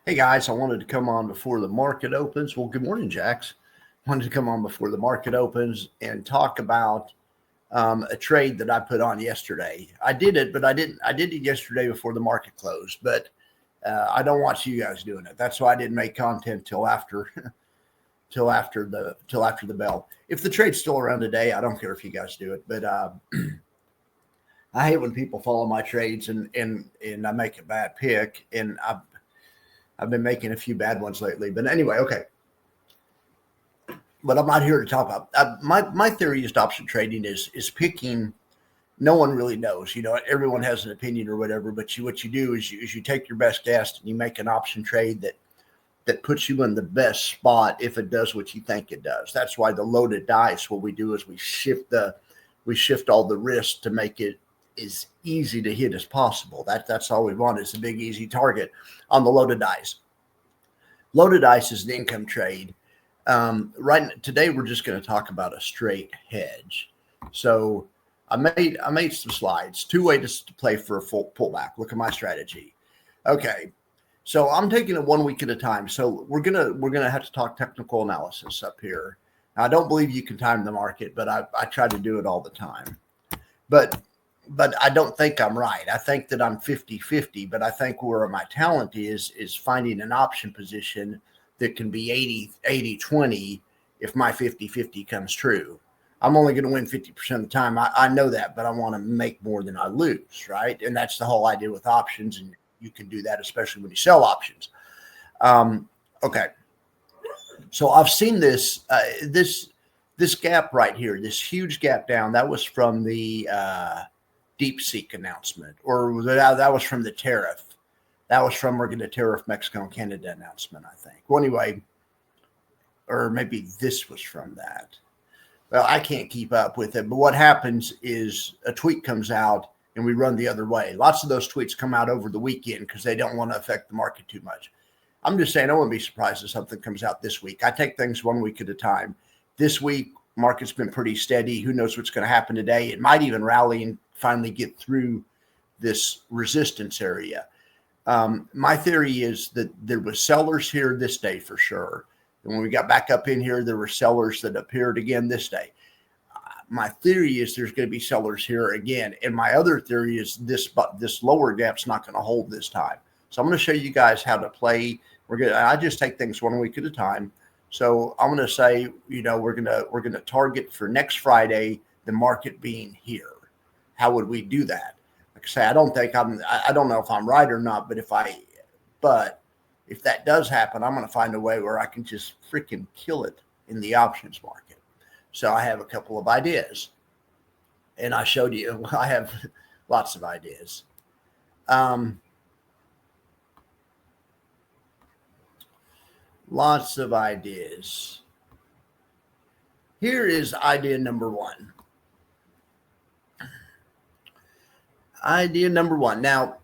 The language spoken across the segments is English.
Hey guys, I wanted to come on before the market opens. Well, good morning, Jax. Wanted to come on before the market opens and talk about a trade that I put on yesterday. I did it, but I didn't. I did it yesterday before the market closed, but I don't watch you guys doing it. That's why I didn't make content till after till after the bell. If the trade's still around today, I don't care if you guys do it, but I hate when people follow my trades and I make a bad pick, and I've been making a few bad ones lately. But anyway, okay. But I'm not here to talk about my theory is option trading is picking. No one really knows. Everyone has an opinion or whatever. But what you do is you take your best guess and you make an option trade that puts you in the best spot if it does what you think it does. That's why the loaded dice. What we do is we shift all the risk to make it as easy to hit as possible. That's all we want is a big easy target on the loaded dice. Loaded dice is an income trade. Right today, we're just going to talk about a straight hedge. So I made some slides. Two ways to play for a full pullback. Look at my strategy. Okay, so I'm taking it 1 week at a time. So we're gonna have to talk technical analysis up here. Now, I don't believe you can time the market, but I try to do it all the time. But I don't think I'm right. I think that I'm 50-50, but I think where my talent is finding an option position that can be 80-20 if my 50-50 comes true. I'm only going to win 50% of the time. I know that, but I want to make more than I lose, right? And that's the whole idea with options, and you can do that, especially when you sell options. Okay. So I've seen this gap right here, this huge gap down. That was from the DeepSeek announcement, or that was from the tariff. That was from we're going to tariff Mexico and Canada announcement, I think. Well, anyway, or maybe this was from that. Well, I can't keep up with it. But what happens is a tweet comes out and we run the other way. Lots of those tweets come out over the weekend because they don't want to affect the market too much. I'm just saying I wouldn't be surprised if something comes out this week. I take things 1 week at a time. This week, market's been pretty steady. Who knows what's going to happen today? It might even rally and finally get through this resistance area. My theory is that there was sellers here this day for sure. And when we got back up in here, there were sellers that appeared again this day. My theory is there's going to be sellers here again. And my other theory is this lower gap's not going to hold this time. So I'm going to show you guys how to play. I just take things 1 week at a time. So I'm going to say, we're going to target for next Friday, the market being here. How would we do that? Like I say, I don't know if I'm right or not, but if that does happen, I'm going to find a way where I can just freaking kill it in the options market. So I have a couple of ideas, and I showed you, I have lots of ideas. Lots of ideas. Here is idea number one. Idea number one. Now,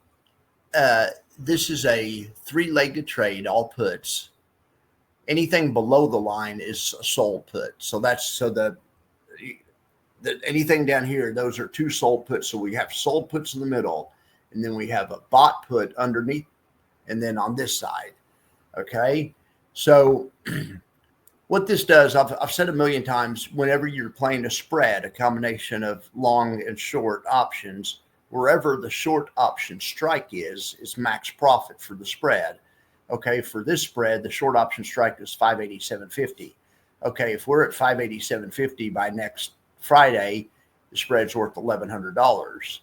this is a three-legged trade, all puts. Anything below the line is a sold put. So anything down here, those are two sold puts. So we have sold puts in the middle, and then we have a bought put underneath, and then on this side. Okay. So what this does, I've said a million times, whenever you're playing a spread, a combination of long and short options, wherever the short option strike is max profit for the spread. Okay, for this spread, the short option strike is 587.50. Okay, if we're at 587.50 by next Friday, the spread's worth $1,100,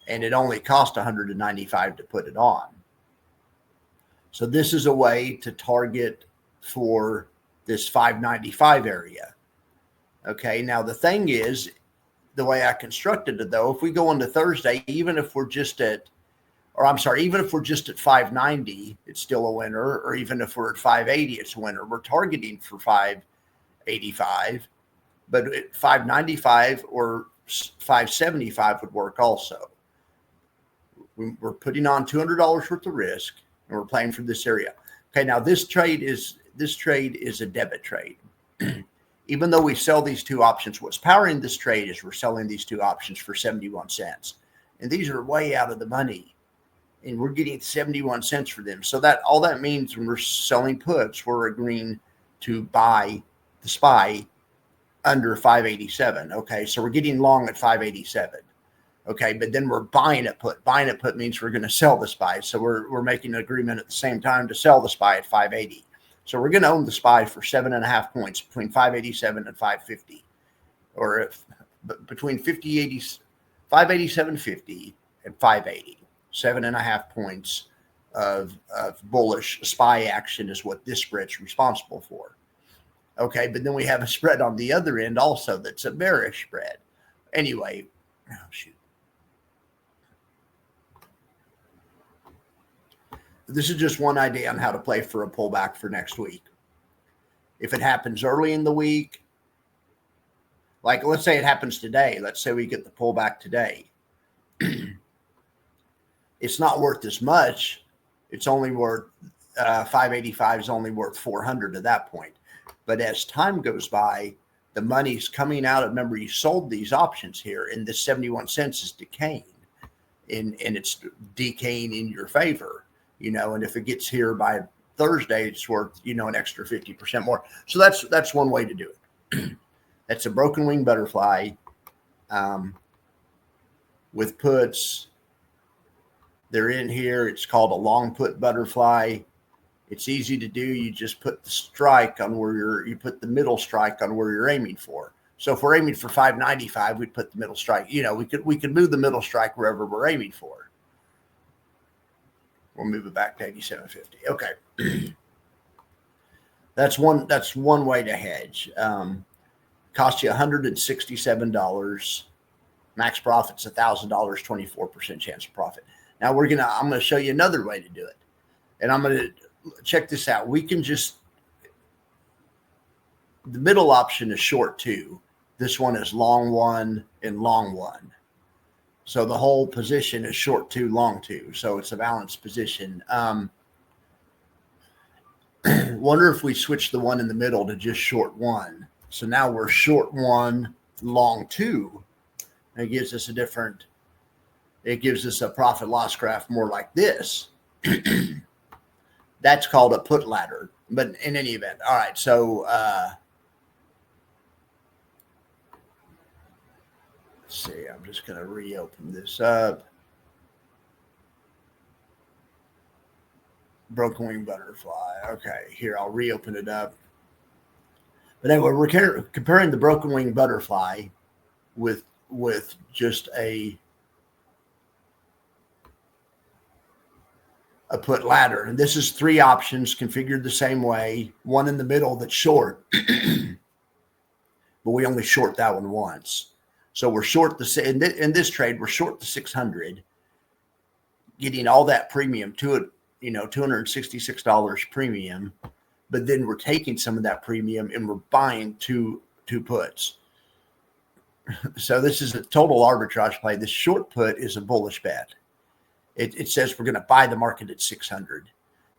and it only cost $195 to put it on. So this is a way to target for this 595 area. Okay, now the thing is, the way I constructed it though, if we go into Thursday, even if we're just at 590, it's still a winner, or even if we're at 580, it's a winner. We're targeting for 585, but at 595 or 575 would work also. We're putting on $200 worth of risk, and we're playing for this area. Okay, now this trade is a debit trade. Even though we sell these two options, what's powering this trade is we're selling these two options for 71 cents. And these are way out of the money. and we're getting 71 cents for them. So that all that means when we're selling puts, we're agreeing to buy the SPY under 587. Okay, so we're getting long at 587. Okay, but then we're buying a put. Buying a put means we're going to sell the SPY. So we're making an agreement at the same time to sell the SPY at 580. So we're going to own the SPY for 7.5 points between 587 and 550, or if, between 587.50 and 580. 7.5 points of bullish SPY action is what this spread's responsible for. Okay, but then we have a spread on the other end also that's a bearish spread. Anyway, oh shoot. This is just one idea on how to play for a pullback for next week. If it happens early in the week, like let's say it happens today, let's say we get the pullback today. It's not worth as much. It's only worth 585 is only worth 400 at that point. But as time goes by, the money's coming out. Remember, you sold these options here, and this 71 cents is decaying, and it's decaying in your favor. And if it gets here by Thursday, it's worth, an extra 50% more. So that's one way to do it. That's a broken wing butterfly with puts. They're in here. It's called a long put butterfly. It's easy to do. You just put the strike on where you put the middle strike on where you're aiming for. So if we're aiming for 595, we'd put the middle strike. We could move the middle strike wherever we're aiming for. We'll move it back to 87.50. Okay. That's one way to hedge. Cost you $167. Max profit's $1,000, 24% chance of profit. Now I'm going to show you another way to do it. And I'm going to check this out. We can the middle option is short 2. This one is long 1 and long 1. So the whole position is short 2, long 2. So it's a balanced position. Wonder if we switch the one in the middle to just short 1. So now we're short 1, long 2. And it gives us a profit loss graph more like this. That's called a put ladder. But in any event, all right. So let's see. I'm just going to reopen this up. Broken wing butterfly. Okay, here I'll reopen it up. But anyway, we're comparing the broken wing butterfly with just a put ladder. And this is 3 options configured the same way. One in the middle that's short, but we only short that one once. So we're short in this trade, we're short the 600, getting all that premium to it, $266 premium. But then we're taking some of that premium and we're buying two puts. So this is a total arbitrage play. This short put is a bullish bet. It says we're going to buy the market at 600.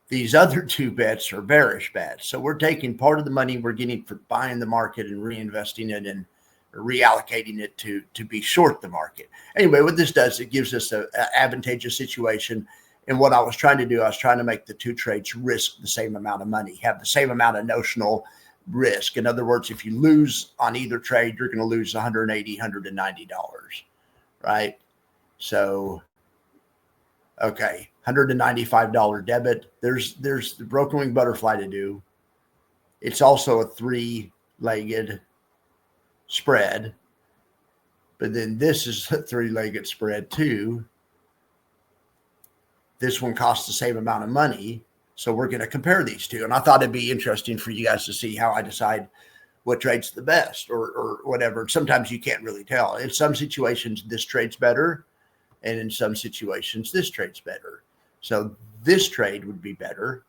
These other 2 bets are bearish bets. So we're taking part of the money we're getting for buying the market and reinvesting it and reallocating it to be short the market. Anyway, what this does, it gives us an advantageous situation. And what I was trying to do, I was trying to make the 2 trades risk the same amount of money, have the same amount of notional risk. In other words, if you lose on either trade, you're going to lose $180, $190, right? So, okay, $195 debit. There's the broken wing butterfly to do. It's also a 3-legged spread, but then this is a 3-legged spread too. This one costs the same amount of money. So we're going to compare these 2. And I thought it'd be interesting for you guys to see how I decide what trade's the best or whatever. Sometimes you can't really tell. In some situations, this trade's better. And in some situations, this trade's better. So this trade would be better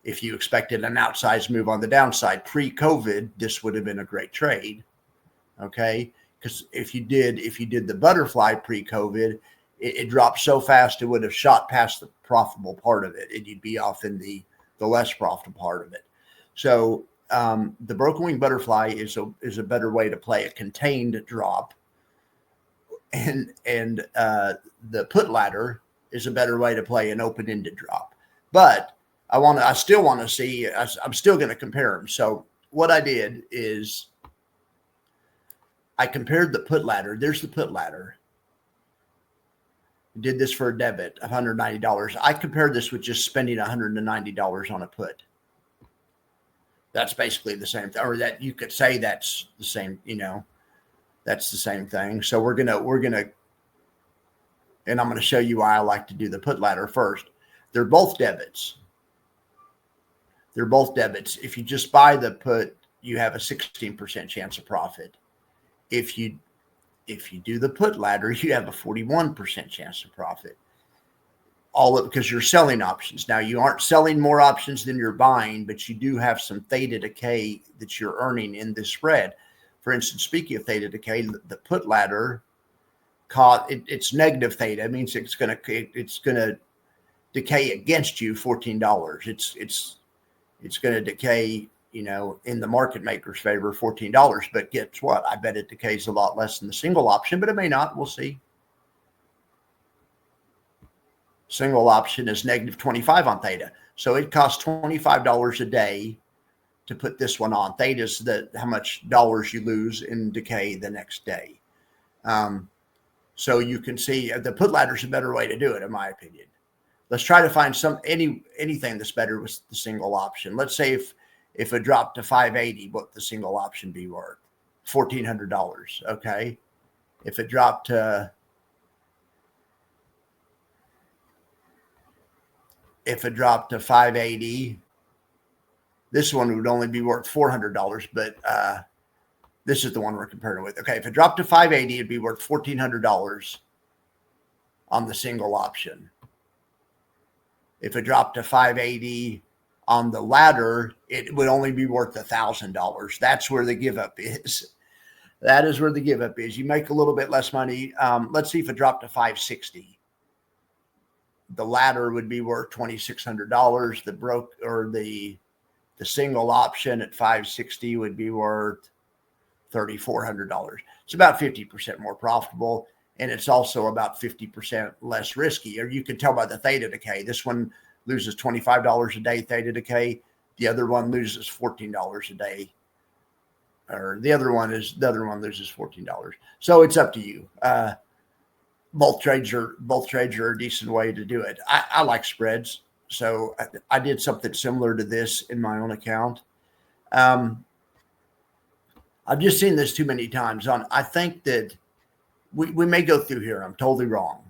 if you expected an outsized move on the downside. Pre-COVID, this would have been a great trade. Okay. Because if you did the butterfly pre-COVID, it dropped so fast it would have shot past the profitable part of it, and you'd be off in the less profitable part of it. So the broken wing butterfly is a better way to play a contained drop, and the put ladder is a better way to play an open-ended drop. But I still want to see, I'm still going to compare them. So what I did is I compared the put ladder. There's the put ladder. Did this for a debit of $190. I compared this with just spending $190 on a put. That's basically the same thing, or that you could say that's the same, that's the same thing. So we're going to, and I'm going to show you why I like to do the put ladder first. They're both debits. They're both debits. If you just buy the put, you have a 16% chance of profit. If you do the put ladder, you have a 41% chance of profit. All because you're selling options. Now, you aren't selling more options than you're buying, but you do have some theta decay that you're earning in this spread. For instance, speaking of theta decay, the put ladder, it's negative theta. It means it's going to decay against you $14. It's going to decay, in the market maker's favor, $14. But guess what? I bet it decays a lot less than the single option, but it may not. We'll see. Single option is negative 25 on theta. So it costs $25 a day to put this one on. Theta is how much dollars you lose in decay the next day. So you can see the put ladder is a better way to do it, in my opinion. Let's try to find anything that's better with the single option. Let's say if it dropped to 580, what the single option be worth? $1,400. Okay. If it dropped to 580, this one would only be worth $400, but this is the one we're comparing with. Okay, if it dropped to 580, it'd be worth $1,400 on the single option. If it dropped to 580 on the ladder, it would only be worth $1,000. That's where the give up is. That is where the give up is. You make a little bit less money. Let's see if it dropped to 560. The ladder would be worth $2,600. The single option at 560 would be worth $3,400. It's about 50% more profitable, and it's also about 50% less risky. Or you can tell by the theta decay. This one loses $25 a day theta decay. The other one loses $14 a day. Or the other one loses $14. So it's up to you. Both trades are a decent way to do it. I like spreads, so I did something similar to this in my own account. I've just seen this too many times. I think that we may go through here. I'm totally wrong.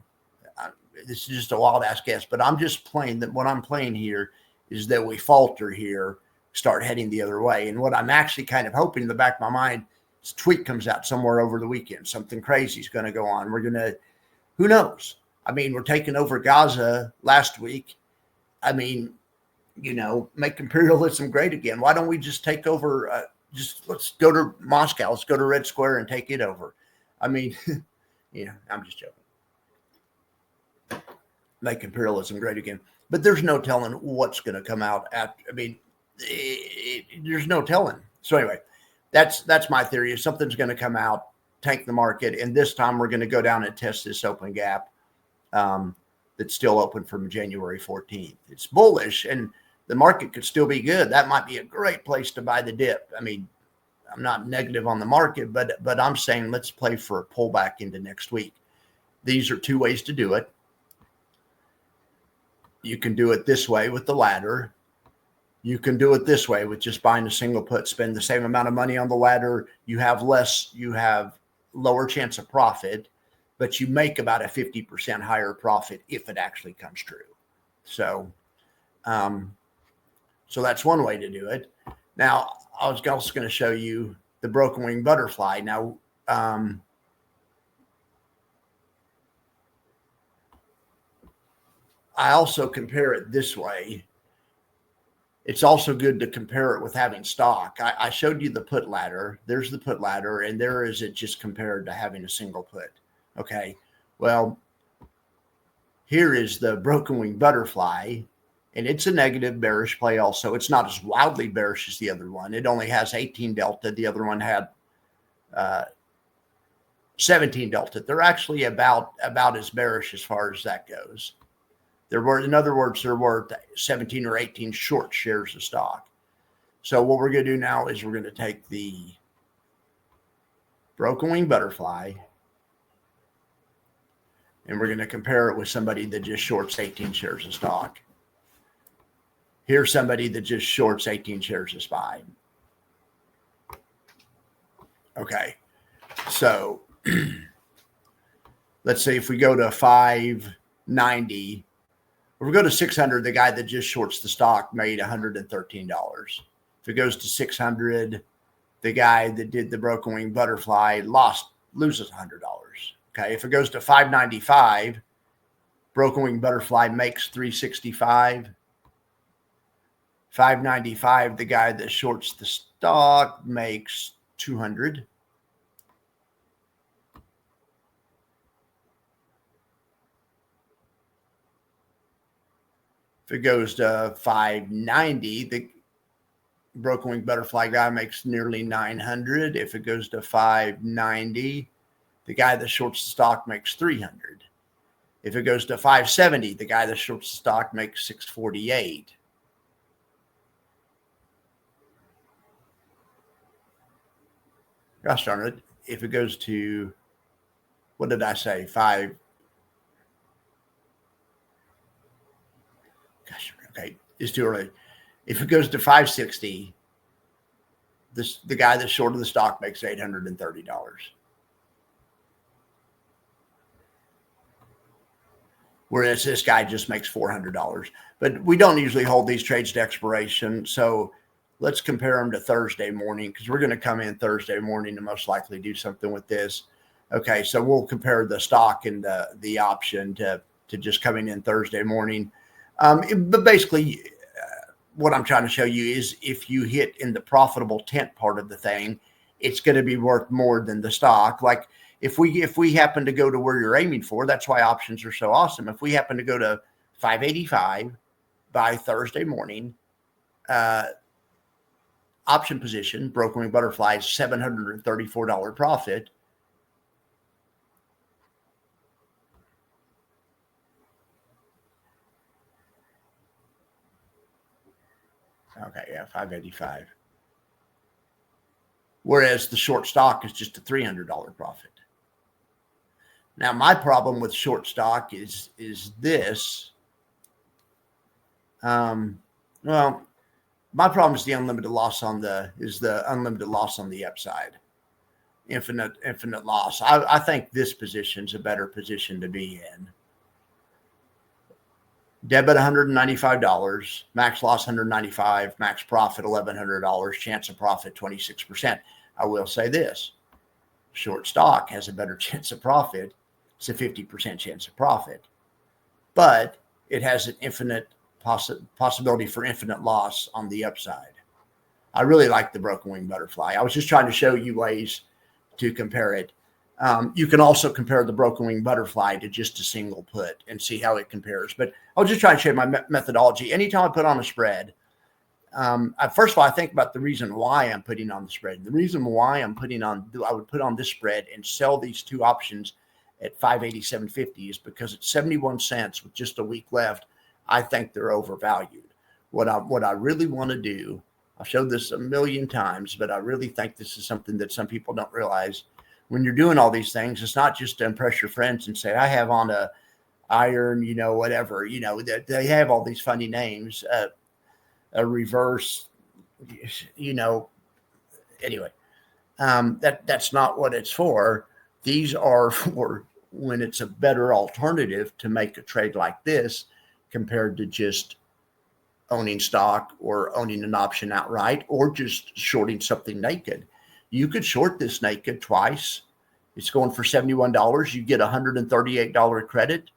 This is just a wild ass guess, but I'm just playing that. What I'm playing here is that we falter here, start heading the other way, and what I'm actually kind of hoping in the back of my mind is a tweet comes out somewhere over the weekend. Something crazy is going to go on. Who knows? I mean, we're taking over Gaza last week. I mean, make imperialism great again. Why don't we just take over? Let's go to Moscow. Let's go to Red Square and take it over. I mean, I'm just joking. Make imperialism great again. But there's no telling what's going to come out after. I mean, there's no telling. So anyway, that's my theory. If something's going to come out, tank the market, and this time we're going to go down and test this open gap that's still open from January 14th. It's bullish, and the market could still be good. That might be a great place to buy the dip. I mean, I'm not negative on the market, but I'm saying let's play for a pullback into next week. These are two ways to do it. You can do it this way with the ladder. You can do it this way with just buying a single put, spend the same amount of money on the ladder. You have lower chance of profit, but you make about a 50% higher profit if it actually comes true. So that's one way to do it. Now, I was also going to show you the broken wing butterfly. Now, I also compare it this way. It's also good to compare it with having stock. I showed you the put ladder. There's the put ladder, and there is it just compared to having a single put. Okay, well, here is the broken wing butterfly, and it's a negative bearish play also. It's not as wildly bearish as the other one. It only has 18 delta. The other one had 17 delta. They're actually about as bearish as far as that goes. In other words, they're worth 17 or 18 short shares of stock. So what we're going to do now is we're going to take the broken wing butterfly and we're going to compare it with somebody that just shorts 18 shares of stock. Here's somebody that just shorts 18 shares of SPY. Okay, so let's say if we go to 590, if we go to 600, the guy that just shorts the stock made $113. If it goes to 600, the guy that did the broken wing butterfly loses $100. Okay, if it goes to 595, broken wing butterfly makes 365. 595, the guy that shorts the stock makes 200. If it goes to 590, the broken wing butterfly guy makes nearly 900. If it goes to 590, the guy that shorts the stock makes 300. If it goes to 570, the guy that shorts the stock makes 648. Gosh darn it. If it goes to, what did I say? Okay, it's too early. If it goes to 560, the guy that's short of the stock makes $830. Whereas this guy just makes $400. But we don't usually hold these trades to expiration. So let's compare them to Thursday morning because we're going to come in Thursday morning and most likely do something with this. Okay, so we'll compare the stock and the option to just coming in Thursday morning. But basically, what I'm trying to show you is if you hit in the profitable tent part of the thing, it's going to be worth more than the stock. Like if we happen to go to where you're aiming for, that's why options are so awesome. If we happen to go to 585 by Thursday morning, option position, broken wing butterfly, $734 profit. Okay, yeah, 585. Whereas the short stock is just a $300 profit. Now, my problem with short stock is this. Well, my problem is the unlimited loss on the upside. Infinite loss. I think this position's a better position to be in. Debit $195, max loss $195, max profit $1,100, chance of profit 26%. I will say this: short stock has a better chance of profit. It's a 50% chance of profit, but it has an infinite possibility for infinite loss on the upside. I really like the broken wing butterfly. I was just trying to show you ways to compare it. You can also compare the broken wing butterfly to just a single put and see how it compares. But I was just trying to show you my methodology. Anytime I put on a spread, first of all, I think about the reason why I'm putting on the spread. The reason why I would put on this spread and sell these two options at 587.50 is because at 71 cents with just a week left, I think they're overvalued. What I really want to do, I've showed this a million times, but I really think this is something that some people don't realize. When you're doing all these things, it's not just to impress your friends and say, I have on a iron, whatever, they have all these funny names, a reverse, anyway, that's not what it's for. These are for when it's a better alternative to make a trade like this compared to just owning stock or owning an option outright or just shorting something naked. You could short this naked twice. It's going for $71. You get $138 credit.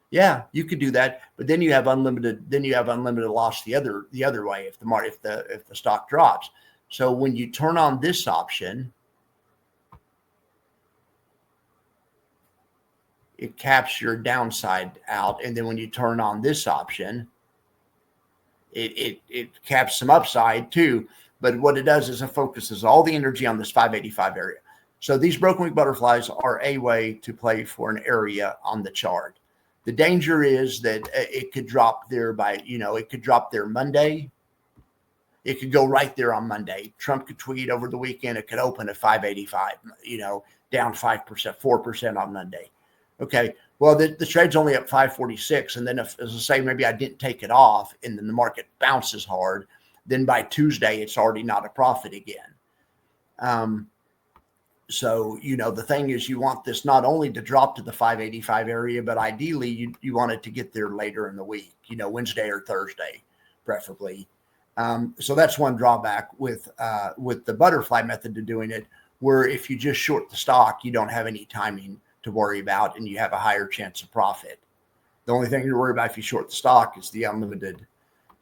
Yeah, you could do that, but then you have unlimited loss the other way if the stock drops. So when you turn on this option, it caps your downside out, and then when you turn on this option, it caps some upside too. But what it does is it focuses all the energy on this 585 area. So these broken wing butterflies are a way to play for an area on the chart. The danger is that it could drop there by, it could drop there Monday. It could go right there on Monday. Trump could tweet over the weekend. It could open at 585, down 5%, 4% on Monday. Okay. Well, the trade's only up 546. And then if, as I say, maybe I didn't take it off and then the market bounces hard, then by Tuesday, it's already not a profit again. So, the thing is you want this not only to drop to the 585 area, but ideally you want it to get there later in the week, Wednesday or Thursday, preferably. So that's one drawback with the butterfly method of doing it, where if you just short the stock, you don't have any timing to worry about and you have a higher chance of profit. The only thing you're worried about if you short the stock is the unlimited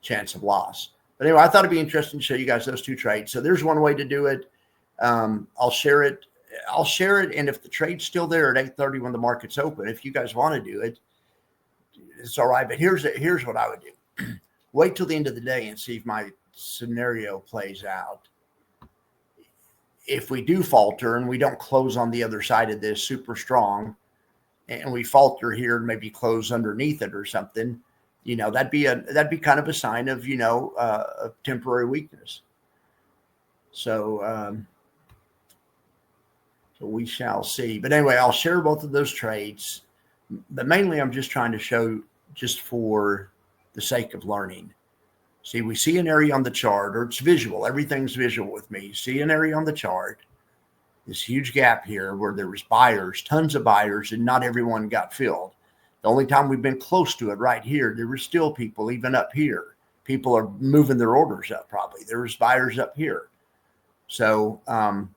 chance of loss. But anyway, I thought it'd be interesting to show you guys those two trades. So there's one way to do it. I'll share it. And if the trade's still there at 8:30 when the market's open, if you guys want to do it, it's all right. But here's what I would do. Wait till the end of the day and see if my scenario plays out. If we do falter and we don't close on the other side of this super strong and we falter here and maybe close underneath it or something, that'd be kind of a sign of, a temporary weakness. So we shall see. But anyway, I'll share both of those trades. But mainly I'm just trying to show, just for the sake of learning. See, we see an area on the chart, or it's visual. Everything's visual with me. See an area on the chart, this huge gap here where there was buyers, tons of buyers, and not everyone got filled. The only time we've been close to it right here, there were still people even up here. People are moving their orders up probably. There was buyers up here. So I'm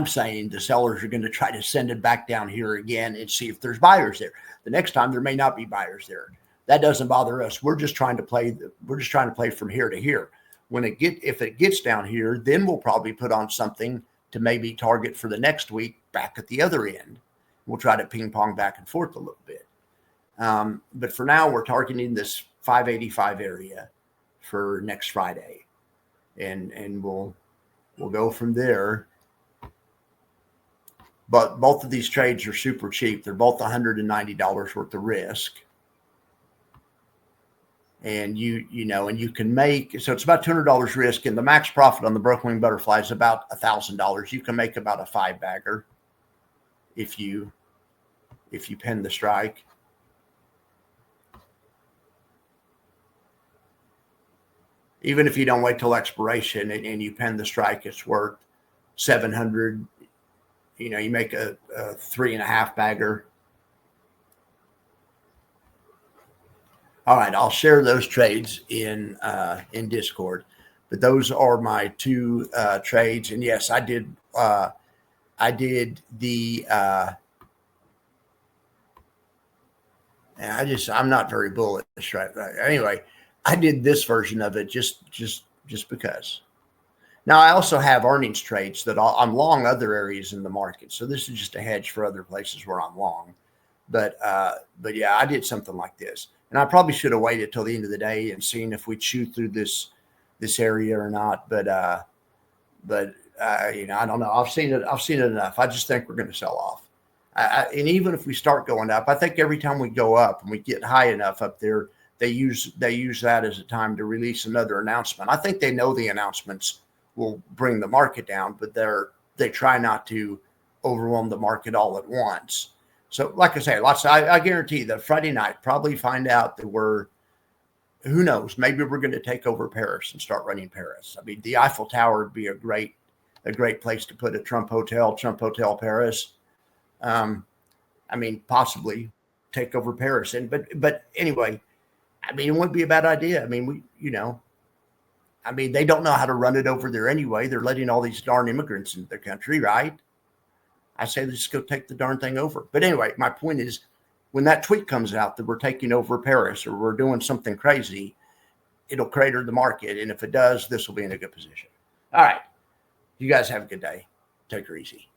saying the sellers are going to try to send it back down here again and see if there's buyers there. The next time there may not be buyers there. That doesn't bother us. We're just trying to play from here to here. If it gets down here, then we'll probably put on something to maybe target for the next week back at the other end. We'll try to ping pong back and forth a little bit. But for now, we're targeting this 585 area for next Friday. And we'll go from there. But both of these trades are super cheap. They're both $190 worth of risk. And you can make, so it's about $200 risk, and the max profit on the broken wing butterfly is about $1,000. You can make about a 5-bagger if you pin the strike. Even if you don't wait till expiration and you pin the strike, it's worth $700. You make a 3.5-bagger. All right, I'll share those trades in Discord, but those are my two trades. And yes, I did the. I'm not very bullish, right? Anyway, I did this version of it just because. Now I also have earnings trades that I'm long other areas in the market, so this is just a hedge for other places where I'm long. But yeah, I did something like this. And I probably should have waited till the end of the day and seen if we chew through this area or not. But I don't know. I've seen it enough. I just think we're going to sell off. And even if we start going up, I think every time we go up and we get high enough up there, they use that as a time to release another announcement. I think they know the announcements will bring the market down, but they try not to overwhelm the market all at once. So, like I say, I guarantee that Friday night probably find out that who knows, maybe we're going to take over Paris and start running Paris. I mean, the Eiffel Tower would be a great place to put a Trump Hotel Paris. Possibly take over Paris. But anyway, it wouldn't be a bad idea. They don't know how to run it over there anyway. They're letting all these darn immigrants into their country, right? I say let's go take the darn thing over. But anyway, my point is, when that tweet comes out that we're taking over Paris or we're doing something crazy, it'll crater the market. And if it does, this will be in a good position. All right. You guys have a good day. Take her easy.